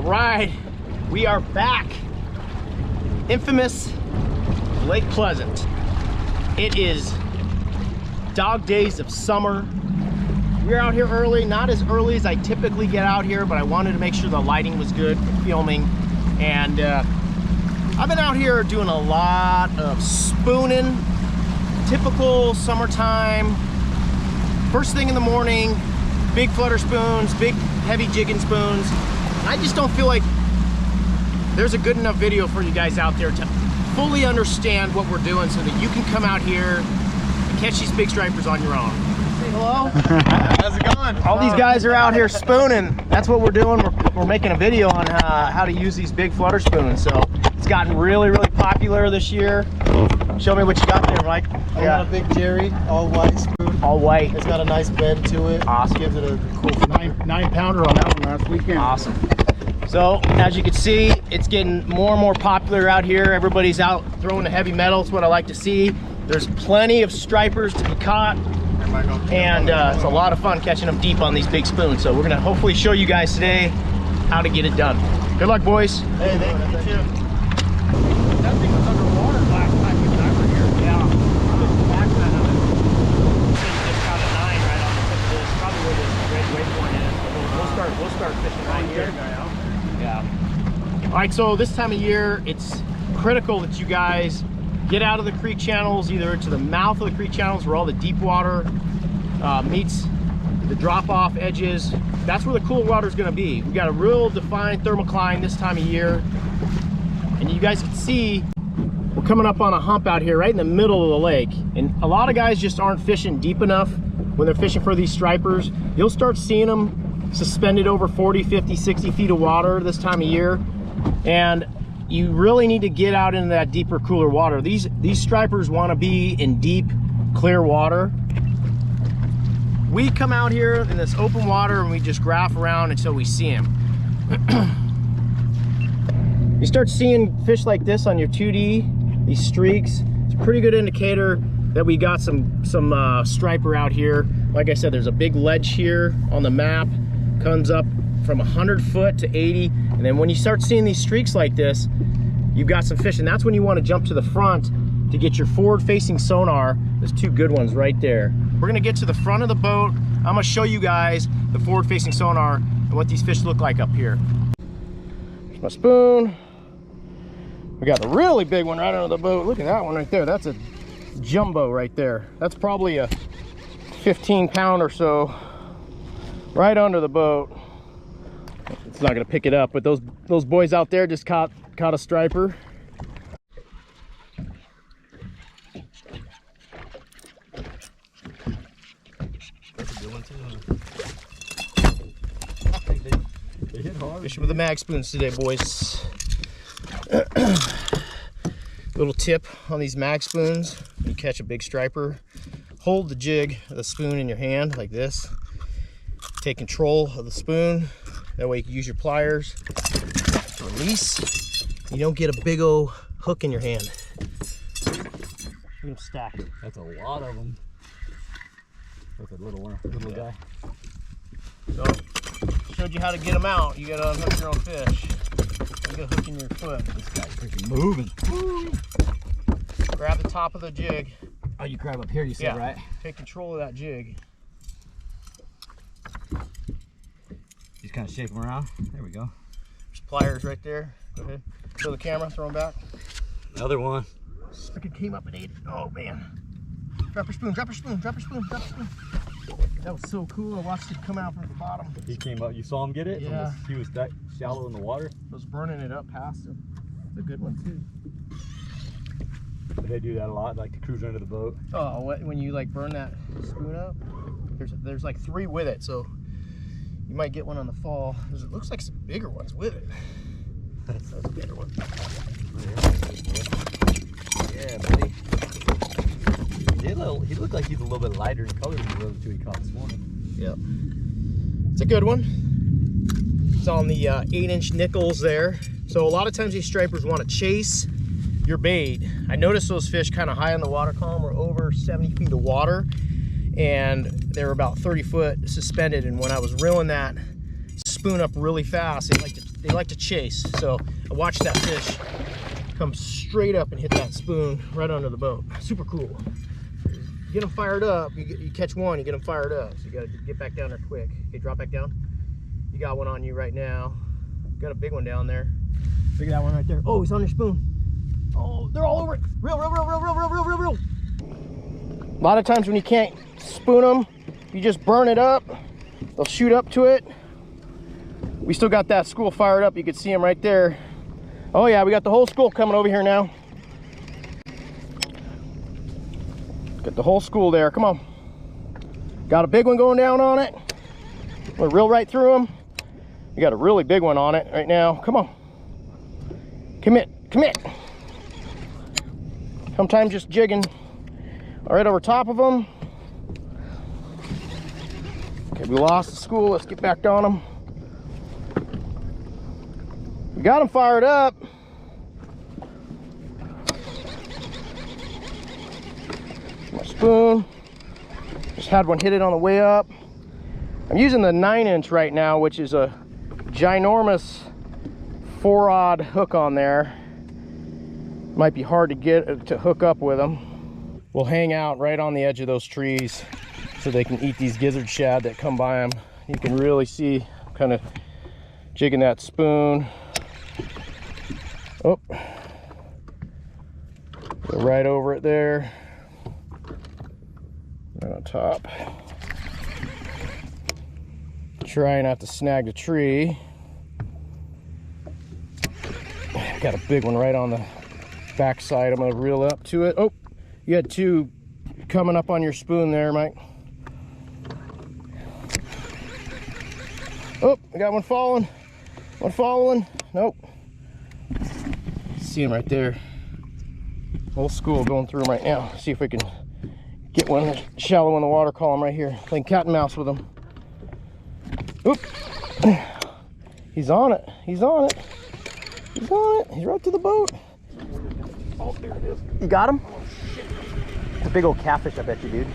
right, we are back. Infamous Lake Pleasant. It is dog days of summer. We're out here early, not as early as I typically get out here, but I wanted to make sure the lighting was good for filming. And I've been out here doing a lot of spooning, typical summertime. First thing in the morning, big flutter spoons, big heavy jigging spoons. I just don't feel like there's a good enough video for you guys out there to fully understand what we're doing so that you can come out here and catch these big stripers on your own. Say hello. How's it going? All these guys are out here spooning. That's what we're doing. We're making a video on how to use these big flutter spoons. So it's gotten really, really popular this year. Show me what you got there, Mike. I got a big Jerry, all white spoon. All white. It's got a nice bend to it. Awesome. Gives it a cool nine pounder on that one last weekend. Awesome. So as you can see, it's getting more and more popular out here. Everybody's out throwing the heavy metal. It's what I like to see. There's plenty of stripers to be caught, and it's a lot of fun catching them deep on these big spoons. So we're gonna hopefully show you guys today how to get it done. Good luck, boys. Hey, thank you. That thing was underwater last time we were here. Yeah. I was back that up. So you just got a 9 right on the tip of this. Probably where the great waypoint is. But we'll start fishing right here. Yeah. All right, so this time of year, it's critical that you guys get out of the creek channels, either to the mouth of the creek channels where all the deep water meets the drop-off edges. That's where the cool water is going to be. We got a real defined thermocline this time of year, and you guys can see we're coming up on a hump out here right in the middle of the lake, and a lot of guys just aren't fishing deep enough when they're fishing for these stripers. You'll start seeing them suspended over 40, 50, 60 feet of water this time of year, and you really need to get out into that deeper, cooler water. These stripers want to be in deep, clear water. We come out here in this open water and we just graph around until we see them. You start seeing fish like this on your 2D, these streaks. It's a pretty good indicator that we got some striper out here. Like I said, there's a big ledge here on the map. Comes up from 100 foot to 80, and then when you start seeing these streaks like this, you've got some fish, and that's when you want to jump to the front to get your forward-facing sonar. There's two good ones right there. We're gonna get to the front of the boat. I'm gonna show you guys the forward-facing sonar and what these fish look like up here. Here's my spoon. We got the really big one right under the boat. Look at that one right there. That's a jumbo right there. That's probably a 15 pound or so right under the boat. It's not gonna pick it up, but those boys out there just caught a striper. That's a good one too. They hit hard. Fishing with the mag spoons today, boys. Little tip on these mag spoons: when you catch a big striper, hold the jig of the spoon in your hand like this. Take control of the spoon. That way you can use your pliers. Release. You don't get a big old hook in your hand. Look at them stacked. That's a lot of them. That's a little one, little guy. So, showed you how to get them out. You gotta unhook your own fish. You got a hook in your foot. This guy's freaking moving. Woo. Grab the top of the jig. Oh, you grab up here, you said, right? Take control of that jig. Just kind of shake them around. There we go. There's pliers right there. Go ahead. Show the camera, throw them back. Another one. Freaking came up and ate it. Oh man. Drop your spoon, drop your spoon, drop your spoon, drop your spoon. That was so cool. I watched it come out from the bottom. He came up, you saw him get it? Yeah. He was that shallow in the water. I was burning it up past him. It's a good one too. But they do that a lot, like to cruise under the boat. Oh, when you like burn that spoon up, there's like 3 with it, so you might get one on the fall. It looks like some bigger ones with it. That's a better one. Yeah, buddy. He looked like he's a little bit lighter in color than the other two he caught this morning. Yep. It's a good one. It's on the 8-inch nickels there. So a lot of times these stripers want to chase your bait. I noticed those fish kind of high in the water column were over 70 feet of water, and they were about 30 foot suspended. And when I was reeling that spoon up really fast, they like to they like to chase. So I watched that fish come straight up and hit that spoon right under the boat. Super cool. You get them fired up, you catch one, you get them fired up. So you gotta get back down there quick. Okay, drop back down. You got one on you right now. Got a big one down there. Look at that one right there. Oh, he's on your spoon. Oh, they're all over it. Reel. A lot of times when you can't spoon them, you just burn it up. They'll shoot up to it. We still got that school fired up. You can see them right there. Oh yeah, we got the whole school coming over here now. Got the whole school there. Come on. Got a big one going down on it. We'll reel right through them. We got a really big one on it right now. Come on. Commit. Sometimes just jigging right over top of them. Okay, we lost the school. Let's get back on them. We got them fired up. My spoon. Just had one hit it on the way up. I'm using the 9-inch right now, which is a ginormous 4-aught hook on there. Might be hard to get to hook up with them. We'll hang out right on the edge of those trees so they can eat these gizzard shad that come by them. You can really see kind of jigging that spoon. Oh, go right over it there, right on top. Try not to snag the tree. Got a big one right on the back side. I'm gonna reel up to it. Oh, you had two coming up on your spoon there, Mike. Oh, I got one falling. One following. Nope. See him right there. Whole school going through him right now. See if we can get one shallow in the water column right here. Playing cat and mouse with him. Oop. He's on it. He's on it. He's on it. He's right to the boat. Oh, there it is. You got him? It's a big old catfish, I bet you, dude.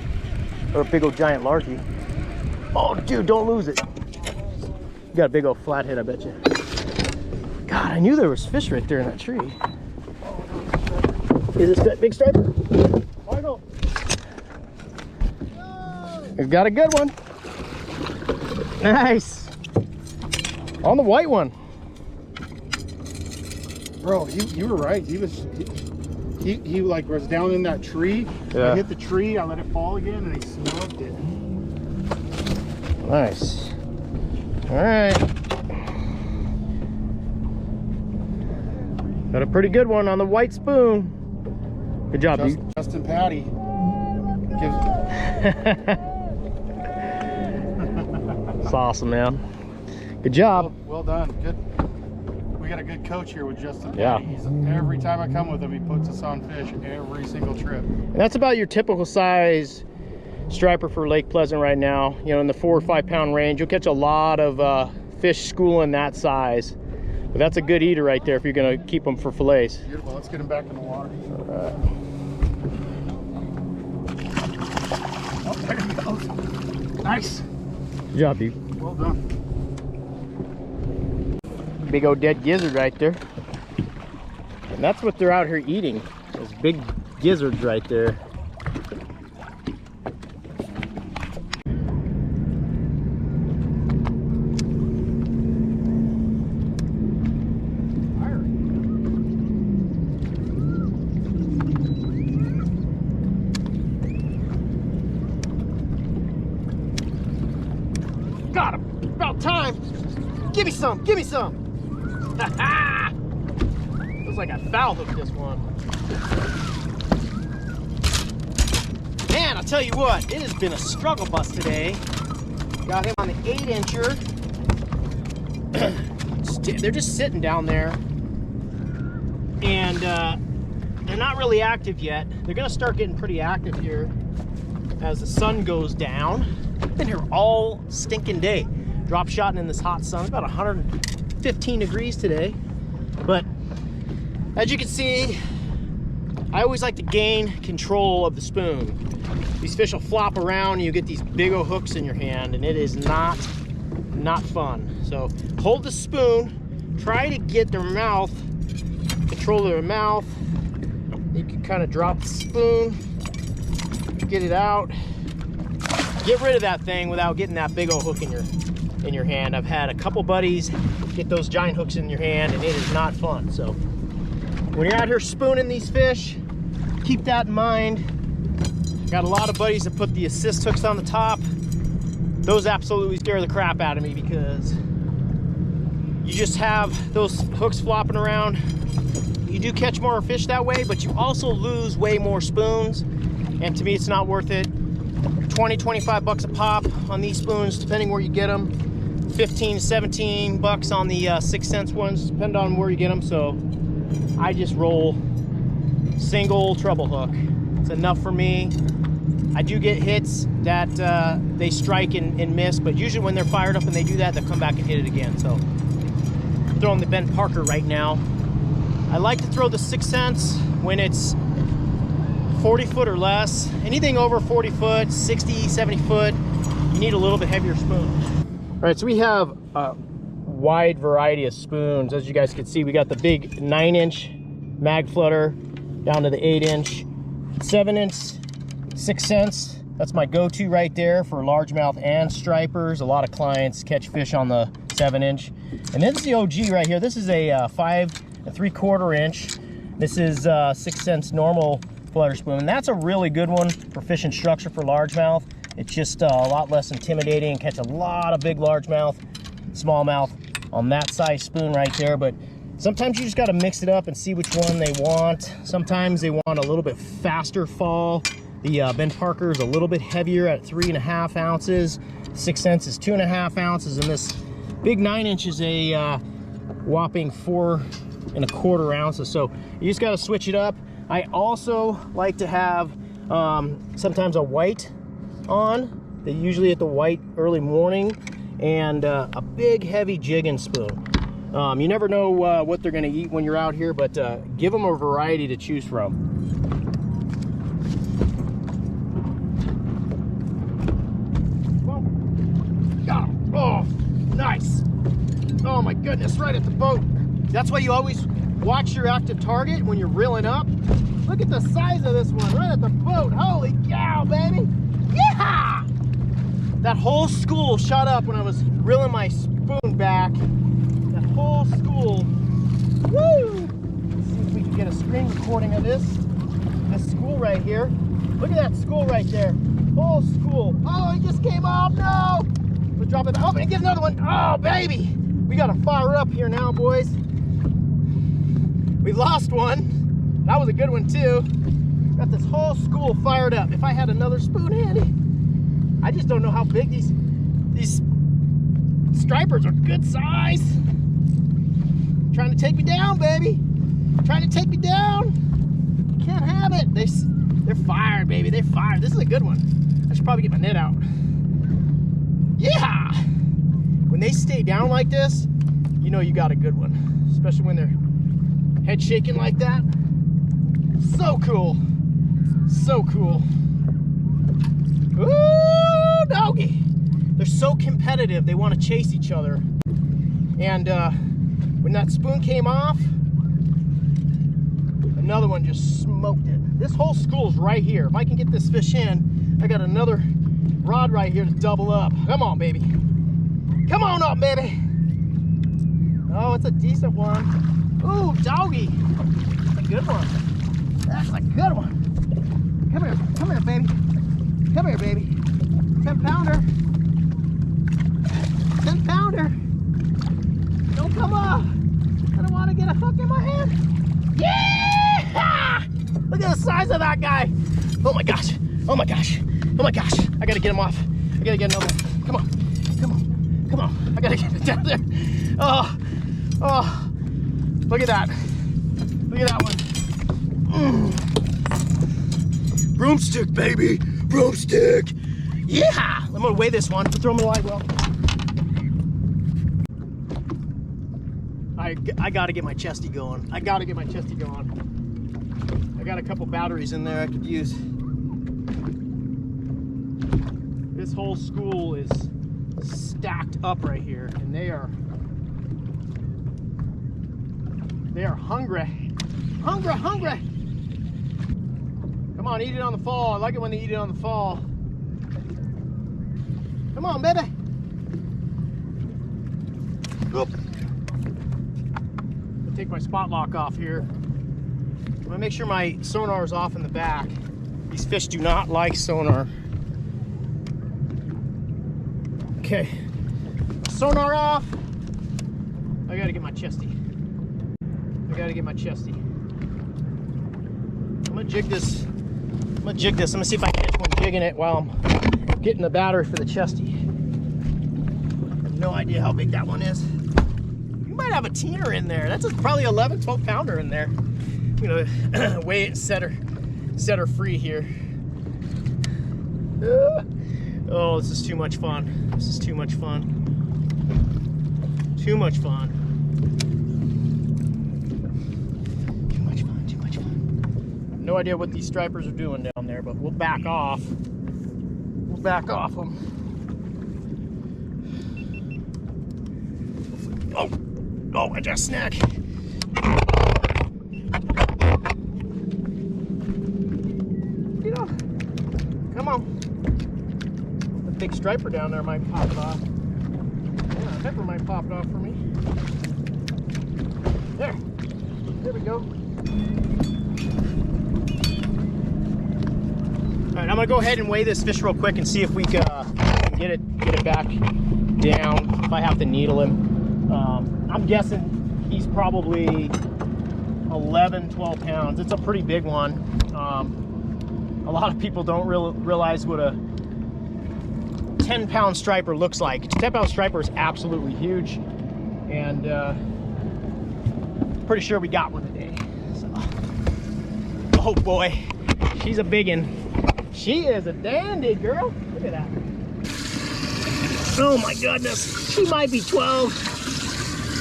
Or a big old giant largie. Oh, dude, don't lose it. You got a big old flathead, I bet you. God, I knew there was fish right there in that tree. Is this big striper? Michael. He's got a good one. Nice. On the white one. Bro, you were right. He like was down in that tree. Yeah. I hit the tree, I let it fall again, and he smoked it. Nice. All right. Got a pretty good one on the white spoon. Good job, dude. Justin Patty. It's awesome, man. Good job. Well done. Good. We got a good coach here with Justin. Yeah. Every time I come with him, he puts us on fish every single trip. And that's about your typical size striper for Lake Pleasant right now. You know, in the 4 or 5 pound range, you'll catch a lot of fish schooling that size. But that's a good eater right there if you're gonna keep them for fillets. Beautiful. Let's get him back in the water. All right. Oh, there he goes. Nice. Good job, dude. Well done. Big old dead gizzard right there. And that's what they're out here eating. Those big gizzards right there. Got him. About time. Give me some. Give me some. Looks like I foul hooked this one. Man, I'll tell you what, it has been a struggle bus today. Got him on the 8-incher. They're just sitting down there. And they're not really active yet. They're gonna start getting pretty active here as the sun goes down. I've been here all stinking day. Drop shotting in this hot sun. It's about 115 degrees today. But as you can see, I always like to gain control of the spoon. These fish will flop around and you get these big old hooks in your hand, and it is not fun. So hold the spoon, try to get their mouth, control their mouth. You can kind of drop the spoon, get it out, get rid of that thing without getting that big old hook in your hand. I've had a couple buddies get those giant hooks in your hand, and it is not fun. So when you're out here spooning these fish, keep that in mind. Got a lot of buddies that put the assist hooks on the top. Those absolutely scare the crap out of me, because you just have those hooks flopping around. You do catch more fish that way, but you also lose way more spoons, and to me it's not worth it. 20, 25 bucks a pop on these spoons, depending where you get them. 15, 17 bucks on the 6 cents ones, depending on where you get them. So I just roll single treble hook. It's enough for me. I do get hits that they strike and miss, but usually when they're fired up and they do that, they'll come back and hit it again. So I'm throwing the Ben Parker right now. I like to throw the 6 cents when it's 40 foot or less. Anything over 40 foot, 60, 70 foot, you need a little bit heavier spoon. All right, so we have a wide variety of spoons. As you guys can see, we got the big 9-inch mag flutter down to the 8-inch, 7-inch, 6 cents. That's my go-to right there for largemouth and stripers. A lot of clients catch fish on the 7-inch. And this is the OG right here. This is a 5 3/4 inch. This is 6 cents normal flutter spoon, and that's a really good one for fishing structure for largemouth. It's just a lot less intimidating, and catch a lot of big largemouth, smallmouth on that size spoon right there. But sometimes you just got to mix it up and see which one they want. Sometimes they want a little bit faster fall. The Ben Parker is a little bit heavier at 3.5 ounces. 6 cents is 2.5 ounces, and this big 9-inch is a whopping 4.25 ounces. So you just got to switch it up. I also like to have sometimes a white on. They usually at the white early morning, and a big heavy jigging spoon. You never know what they're going to eat when you're out here, but give them a variety to choose from. Oh, nice. Oh my goodness, right at the boat. That's why you always watch your active target when you're reeling up. Look at the size of this one, right at the boat. Holy cow, baby. Yeah! That whole school shot up when I was reeling my spoon back. That whole school. Woo! Let's see if we can get a screen recording of this school right here. Look at that school right there. Whole school. Oh, he just came off. No! Let's drop it. Oh, and get another one. Oh, baby. We got to fire up here now, boys. We lost one. That was a good one too. Got this whole school fired up. If I had another spoon handy. I just don't know how big these stripers are. Good size. Trying to take me down, baby. Trying to take me down. Can't have it. They're fired, baby. They're fired. This is a good one. I should probably get my net out. Yeah. When they stay down like this, you know you got a good one. Especially when they're head shaking like that. So cool. So cool. Ooh, doggy. They're so competitive. They want to chase each other. And when that spoon came off, another one just smoked it. This whole school's right here. If I can get this fish in, I got another rod right here to double up. Come on, baby. Come on up, baby. Oh, it's a decent one. Ooh, doggy. That's a good one. That's a good one. Come here, baby. Come here, baby. 10-pounder. 10-pounder. Don't come up. I don't want to get a hook in my hand. Yeah! Look at the size of that guy. Oh my gosh. Oh my gosh. Oh my gosh. I gotta get him off. I gotta get another one. Come on. Come on. Come on. I gotta get it down there. Oh. Oh. Look at that. Look at that one. Broomstick, baby. Broomstick. Yeah. I'm gonna weigh this one. Throw him in the live well. I gotta get my chesty going. I gotta get my chesty going. I got a couple batteries in there I could use. This whole school is stacked up right here, and they are They are hungry. Hungry, hungry. Come on, eat it on the fall. I like it when they eat it on the fall. Come on, baby. Oop. I'll take my spot lock off here. I'm gonna make sure my sonar is off in the back. These fish do not like sonar. Okay, sonar off. I gotta get my chesty. I'm gonna jig this. I'm gonna see if I can catch one jigging it while I'm getting the battery for the chesty. I have no idea how big that one is. You might have a teener in there. That's probably 11, 12 pounder in there. I'm gonna weigh it and set her free here. Oh, this is too much fun. This is too much fun. Too much fun. Too much fun, too much fun. I have no idea what these stripers are doing down there, but we'll back off. We'll back off them. Oh, I just snack. Get off. Come on. The big striper down there might pop it off. Yeah, a pepper might pop it off for me. There. There we go. All right, I'm gonna go ahead and weigh this fish real quick and see if we can get it back down. If I have to needle him, I'm guessing he's probably 11, 12 pounds. It's a pretty big one. A lot of people don't realize what a 10-pound striper looks like. A 10-pound striper is absolutely huge, and pretty sure we got one today. So. Oh boy, she's a biggin'. She is a dandy, girl. Look at that. Oh my goodness, she might be 12.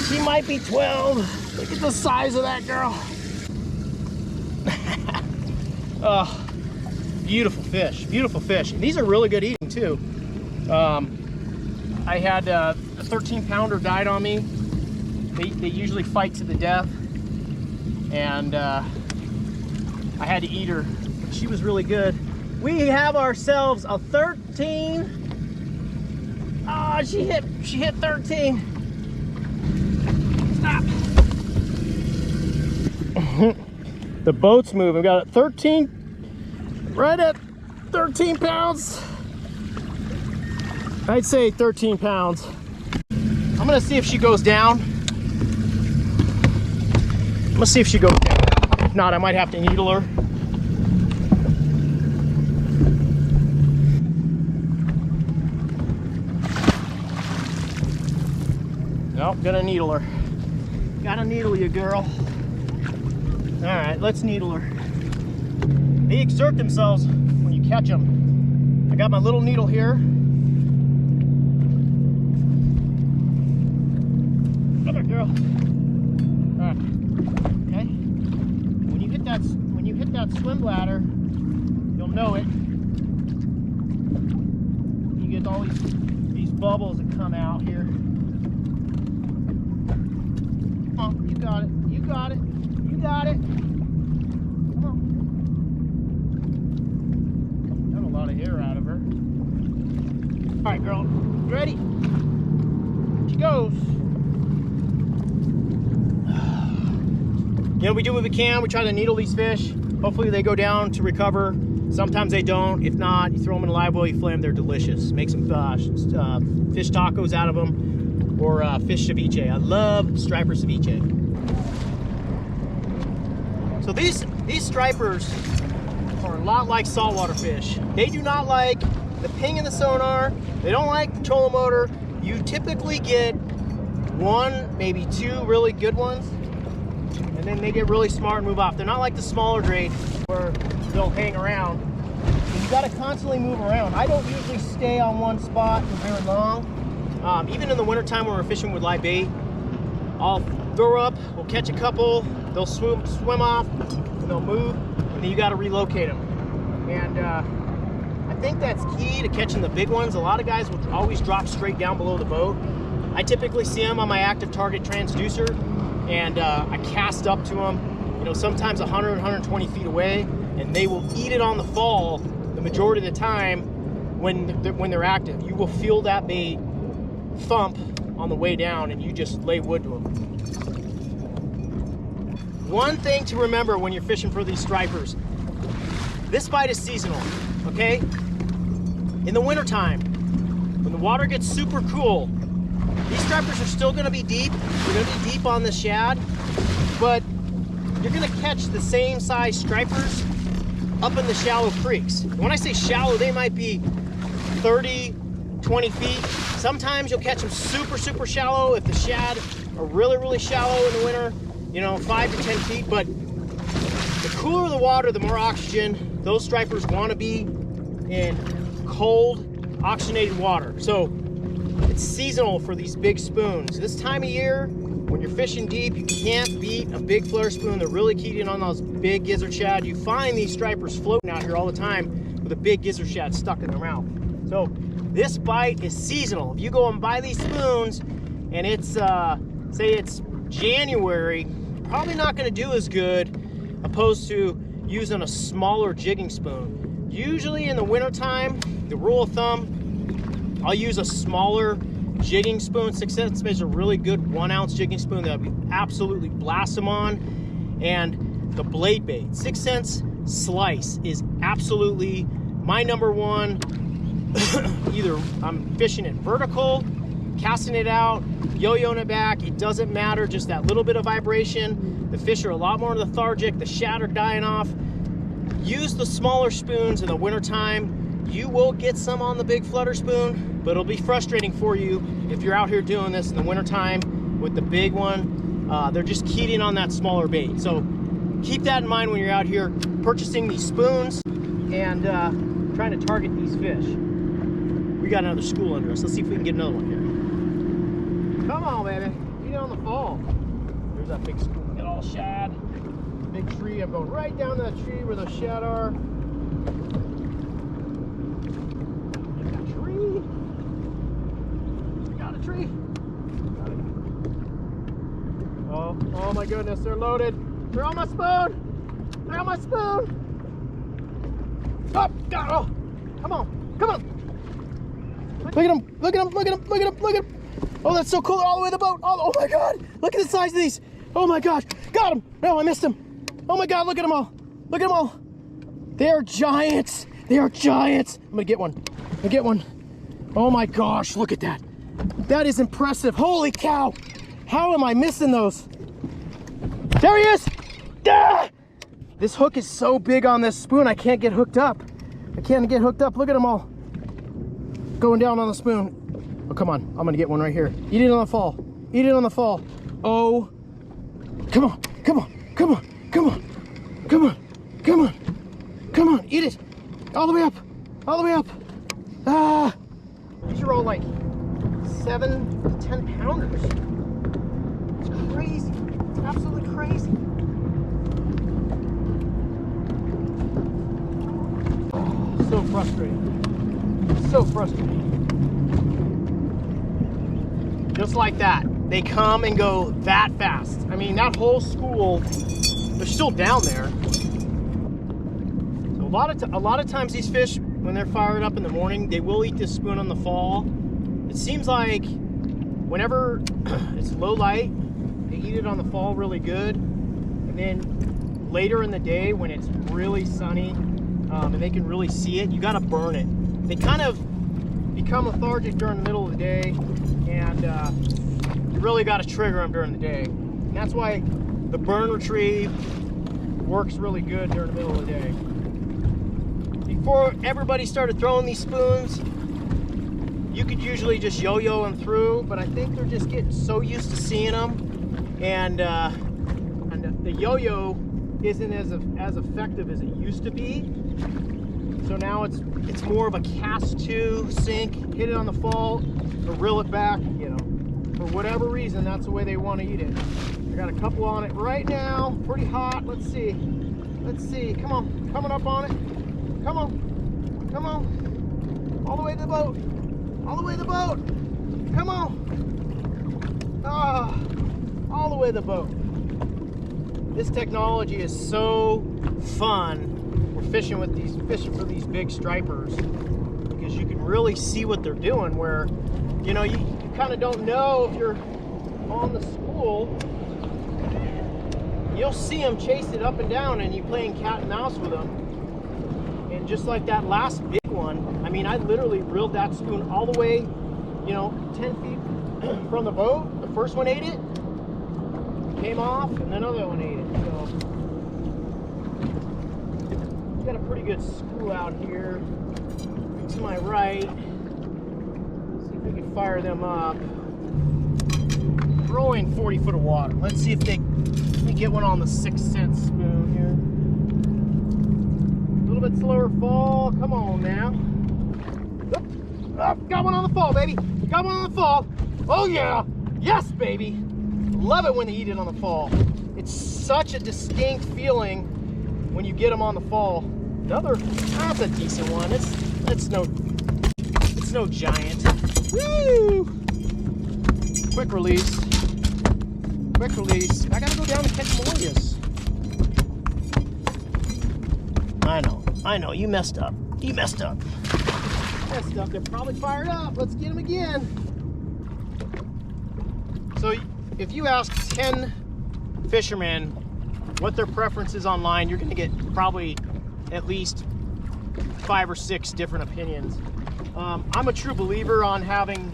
She might be 12. Look at the size of that girl. Oh. Beautiful fish, beautiful fish. And these are really good eating too. I had a 13-pounder died on me. They usually fight to the death, and I had to eat her. But she was really good. We have ourselves a 13. Ah, she hit 13. Stop. The boat's moving. We got a 13. Right at 13 pounds. I'd say 13 pounds. I'm gonna see if she goes down. I'm gonna see if she goes down. If not, I might have to needle her. Nope, gonna needle her. Gotta needle you, girl. All right, let's needle her. They exert themselves when you catch them. I got my little needle here. Come here, girl. All right. Okay. When you hit that swim bladder, you'll know it. You get all these bubbles that come out here. Come on, you got it. You got it. You got it. Come on. Got a lot of air out of her. All right, girl. You ready? Here she goes. You know, we do what we can. We try to needle these fish. Hopefully they go down to recover. Sometimes they don't. If not, you throw them in live well, you flay them. They're delicious. Make some fish tacos out of them, or fish ceviche. I love striper ceviche. So these stripers are a lot like saltwater fish. They do not like the ping in the sonar. They don't like the trolling motor. You typically get one, maybe two really good ones, and then they get really smart and move off. They're not like the smaller grade where they'll hang around. You got to constantly move around. I don't usually stay on one spot for very long. Even in the wintertime when we're fishing with live bait, I'll throw up, we'll catch a couple, they'll swim off, and they'll move, and then you got to relocate them. And I think that's key to catching the big ones. A lot of guys will always drop straight down below the boat. I typically see them on my active target transducer, and I cast up to them, you know, sometimes 100, 120 feet away, and they will eat it on the fall the majority of the time when they're active. You will feel that bait thump on the way down, and you just lay wood to them. One thing to remember when you're fishing for these stripers, this bite is seasonal, okay? In the wintertime, when the water gets super cool, these stripers are still gonna be deep. They're gonna be deep on the shad, but you're gonna catch the same size stripers up in the shallow creeks. And when I say shallow, they might be 30, 20 feet. Sometimes you'll catch them super, super shallow if the shad are really, really shallow in the winter, you know, 5 to 10 feet. But the cooler the water, the more oxygen. Those stripers wanna be in cold, oxygenated water. So it's seasonal for these big spoons. This time of year, when you're fishing deep, you can't beat a big flutter spoon. They're really keyed in on those big gizzard shad. You find these stripers floating out here all the time with a big gizzard shad stuck in their mouth. So this bite is seasonal. If you go and buy these spoons and it's, say it's January, probably not gonna do as good opposed to using a smaller jigging spoon. Usually in the wintertime, the rule of thumb, I'll use a smaller jigging spoon. 6 cents is a really good 1 ounce jigging spoon that we absolutely blast them on. And the blade bait, 6 cents slice, is absolutely my number one. Either I'm fishing it vertical, casting it out, yo-yoing it back, it doesn't matter, just that little bit of vibration. The fish are a lot more lethargic, the shad are dying off. Use the smaller spoons in the wintertime. You will get some on the big flutter spoon, but it'll be frustrating for you if you're out here doing this in the wintertime with the big one. They're just keyed in on that smaller bait. So keep that in mind when you're out here purchasing these spoons and trying to target these fish. We got another school under us. Let's see if we can get another one here. Come on, baby. Get on the fall. There's that big school. Get all shad. Big tree. I'm going right down that tree where those shad are. Tree. Oh my goodness, they're loaded. They're on my spoon. They're on my spoon. Oh, God. Oh, come on. Come on. Look at them. Look at them. Look at them. Look at them. Look at them. Oh, that's so cool. They're all the way to the boat. Oh my God. Look at the size of these. Oh my gosh. Got them. No, I missed them. Oh my God. Look at them all. Look at them all. They are giants. They are giants. I'm going to get one. I'm going to get one. Oh my gosh. Look at that. That is impressive. Holy cow. How am I missing those? There he is. Ah! This hook is so big on this spoon, I can't get hooked up. I can't get hooked up. Look at them all. Going down on the spoon. Oh, come on. I'm going to get one right here. Eat it on the fall. Eat it on the fall. Oh. Come on. Come on. Come on. Come on. Come on. Come on. Come on. Eat it. All the way up. All the way up. Ah. These are all like 7 to 10 pounders. It's crazy. It's absolutely crazy. Oh, so frustrating. So frustrating. Just like that. They come and go that fast. I mean, that whole school, they're still down there. So a lot of times these fish, when they're fired up in the morning, they will eat this spoon on the fall. It seems like whenever it's low light, they eat it on the fall really good. And then later in the day when it's really sunny and they can really see it, you gotta burn it. They kind of become lethargic during the middle of the day, and you really gotta trigger them during the day. And that's why the burn retrieve works really good during the middle of the day. Before everybody started throwing these spoons, you could usually just yo-yo them through, but I think they're just getting so used to seeing them, and the yo-yo isn't as effective as it used to be. So now it's more of a cast to sink, hit it on the fall, or reel it back, you know. For whatever reason, that's the way they want to eat it. I got a couple on it right now, pretty hot. Let's see. Let's see. Come on, coming up on it. Come on, come on. All the way to the boat. All the way to the boat. Come on. Ah. all the way to the boat. This technology is so fun. We're fishing for these big stripers because you can really see what they're doing. Where, you know, you kind of don't know if you're on the spool. You'll see them chase it up and down, and you playing cat and mouse with them. And just like that last big one, I mean, I literally reeled that spoon all the way, you know, 10 feet from the boat. The first one ate it, came off, and another one ate it. So got a pretty good spool out here. To my right, see if we can fire them up. Throwing 40 foot of water. Let's see if let me get one on the 6 cent spoon here. A little bit slower fall. Come on now. Got one on the fall, baby. Got one on the fall. Oh yeah. Yes, baby. Love it when they eat it on the fall. It's such a distinct feeling when you get them on the fall. That's a decent one. It's no giant. Woo! Quick release. Quick release. I gotta go down and catch more of this. I know, you messed up. You messed up. They're probably fired up. Let's get them again. So if you ask 10 fishermen what their preference is online, you're gonna get probably at least 5 or 6 different opinions. I'm a true believer on having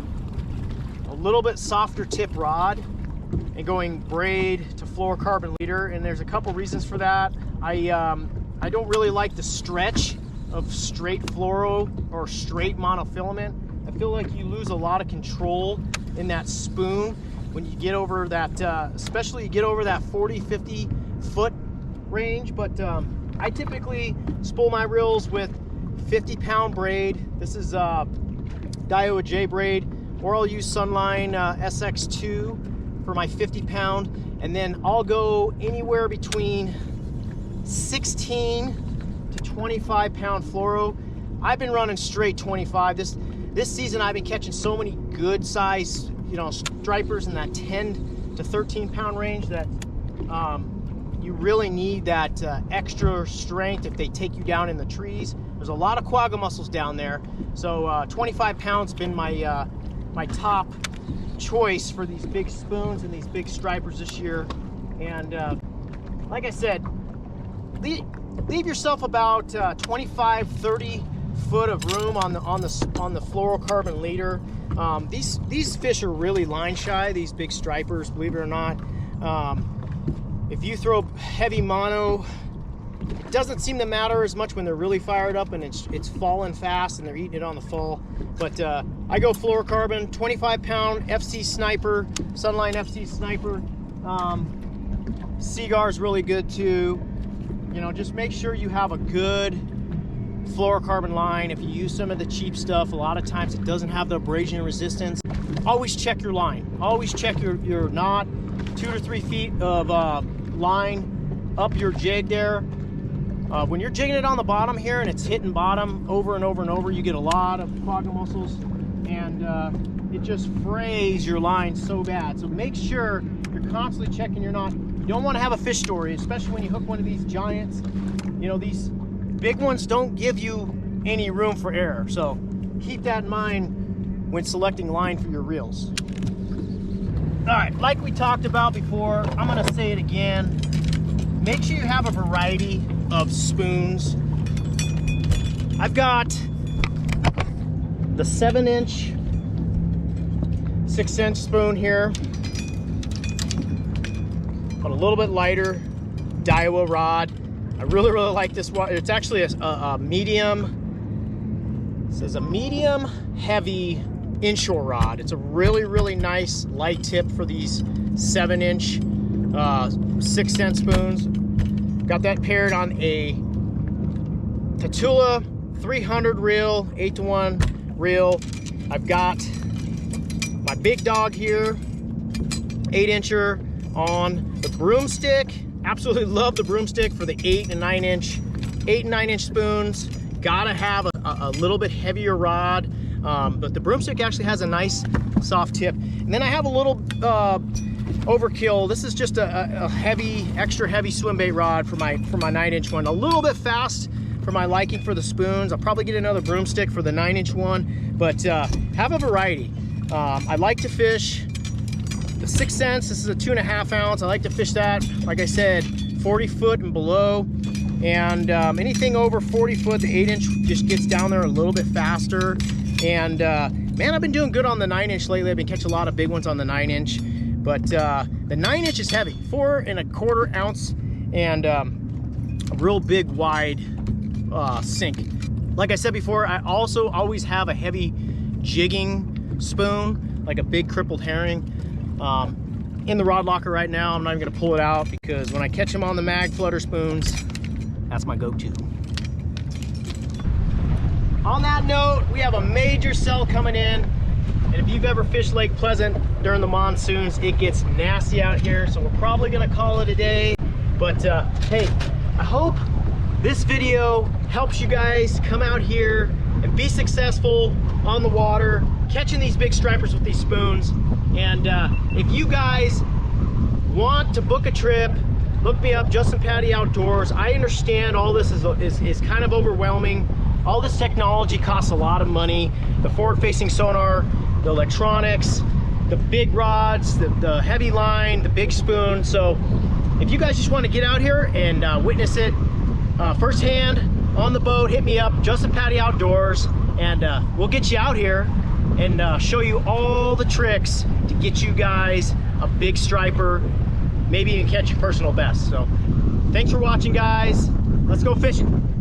a little bit softer tip rod and going braid to fluorocarbon leader, and there's a couple reasons for that. I don't really like the stretch of straight fluoro or straight monofilament. I feel like you lose a lot of control in that spoon when you get over that, especially you get over that 40-50 foot range. But I typically spool my reels with 50-pound braid. This is Daiwa J braid, or I'll use Sunline SX2 for my 50-pound, and then I'll go anywhere between 16 to 25-pound fluoro. I've been running straight 25. This season I've been catching so many good size, you know, stripers in that 10 to 13-pound range that you really need that extra strength if they take you down in the trees. There's a lot of quagga mussels down there, so 25 pounds has been my my top choice for these big spoons and these big stripers this year. And like I said, leave yourself about 25-30 foot of room on the fluorocarbon leader. These fish are really line shy, these big stripers, believe it or not. If you throw heavy mono, it doesn't seem to matter as much when they're really fired up and it's falling fast and they're eating it on the fall. But I go fluorocarbon, 25-pound FC Sniper, Sunline FC Sniper. Seagar's really good too. You know, just make sure you have a good fluorocarbon line. If you use some of the cheap stuff, a lot of times it doesn't have the abrasion resistance. Always check your line. Always check your knot. 2 to 3 feet of line up your jig there. When you're jigging it on the bottom here and it's hitting bottom over and over and over, you get a lot of quagga mussels, and it just frays your line so bad. So make sure you're constantly checking your knot. You don't want to have a fish story, especially when you hook one of these giants. You know, these big ones don't give you any room for error. So keep that in mind when selecting line for your reels. All right, like we talked about before, I'm gonna say it again. Make sure you have a variety of spoons. I've got the 7-inch 6-inch spoon here, but a little bit lighter Daiwa rod. I really like this one. It's actually a medium. It says a medium heavy inshore rod. It's a really nice light tip for these 7-inch 6-cent spoons. Got that paired on a Tatula 300 reel, 8-to-1 reel. I've got my big dog here, 8-incher on the broomstick. Absolutely love the broomstick for the 8 and 9-inch spoons. Gotta have a little bit heavier rod, but the broomstick actually has a nice soft tip. And then I have a little overkill. This is just a heavy, extra heavy swim bait rod for my 9-inch one. A little bit fast for my liking for the spoons. I'll probably get another broomstick for the 9-inch one, but have a variety. I like to fish the 6 cents. This is a 2.5 ounce. I like to fish that, like I said, 40 foot and below. And anything over 40 foot, the 8-inch just gets down there a little bit faster. And man, I've been doing good on the 9-inch lately. I've been catching a lot of big ones on the 9-inch. But the 9-inch is heavy, 4.25 ounce, and a real big wide sink. Like I said before, I also always have a heavy jigging spoon, like a big crippled herring. In the rod locker right now. I'm not even gonna pull it out because when I catch them on the Big Flutter Spoons, that's my go-to. On that note, we have a major cell coming in. And if you've ever fished Lake Pleasant during the monsoons, it gets nasty out here. So we're probably gonna call it a day. But hey, I hope this video helps you guys come out here and be successful on the water, catching these big stripers with these spoons. And if you guys want to book a trip, look me up, Justin Patty Outdoors. I understand all this is kind of overwhelming. All this technology costs a lot of money. The forward-facing sonar, the electronics, the big rods, the heavy line, the big spoon. So if you guys just want to get out here and witness it firsthand on the boat, hit me up, Justin Patty Outdoors, and we'll get you out here and show you all the tricks to get you guys a big striper, maybe even catch your personal best. So thanks for watching, guys. Let's go fishing.